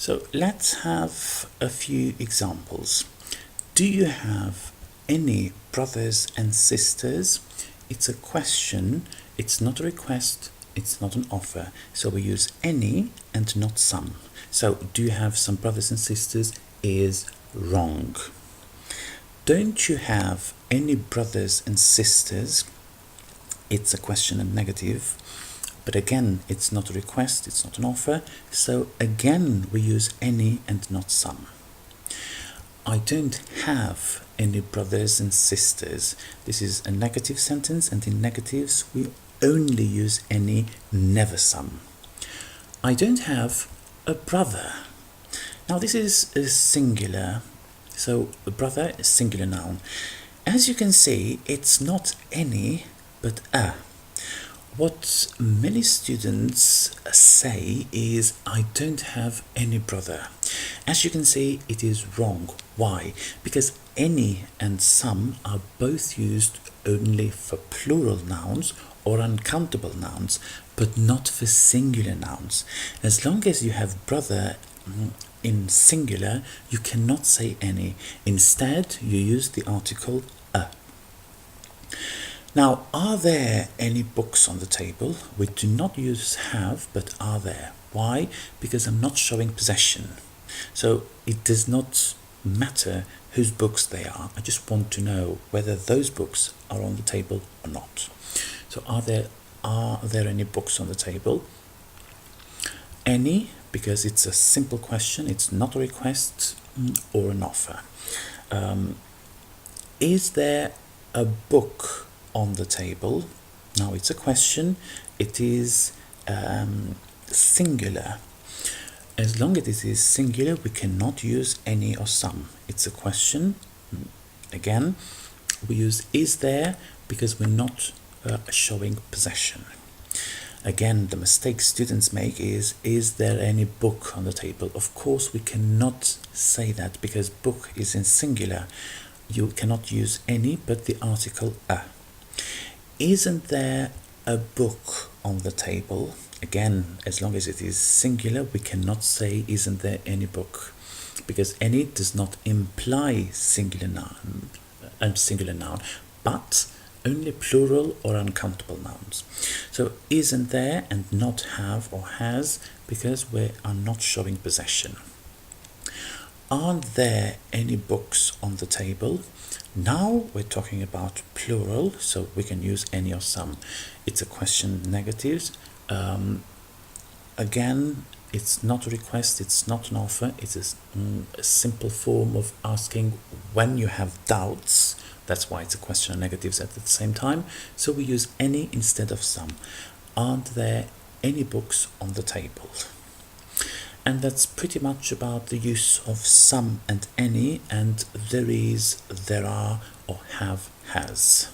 So let's have a few examples. Do you have any brothers and sisters? It's a question, it's not a request, it's not an offer. So we use any and not some. So do you have some brothers and sisters is wrong. Don't you have any brothers and sisters? It's a question and negative. But again, it's not a request, it's not an offer. So again, we use any and not some. I don't have any brothers and sisters. This is a negative sentence, and in negatives, we only use any, never some. I don't have a brother. Now this is a singular. So a brother is singular noun. As you can see, it's not any, but a. What many students say is, I don't have any brother. As you can see, it is wrong. Why? Because any and some are both used only for plural nouns or uncountable nouns, but not for singular nouns. As long as you have brother in singular, you cannot say any. Instead, you use the article a. Now, are there any books on the table? We do not use have, but are there. Why? Because I'm not showing possession. So it does not matter whose books they are. I just want to know whether those books are on the table or not. So are there any books on the table? Any, because it's a simple question. It's not a request or an offer. Is there a book on the table? Now it's a question. It is singular. As long as it is singular, we cannot use any or some. It's a question. Again, we use is there because we're not showing possession. Again, the mistake students make is there any book on the table? Of course, we cannot say that because book is in singular. You cannot use any but the article a. Isn't there a book on the table? Again, as long as it is singular, we cannot say isn't there any book, because any does not imply singular noun, but only plural or uncountable nouns. So isn't there and not have or has, because we are not showing possession. Aren't there any books on the table? Now we're talking about plural, so we can use any or some. It's a question negatives. Again, it's not a request, it's not an offer. It's a simple form of asking when you have doubts. That's why it's a question of negatives at the same time. So we use any instead of some. Aren't there any books on the table? And that's pretty much about the use of some and any, and there is, there are, or have, has.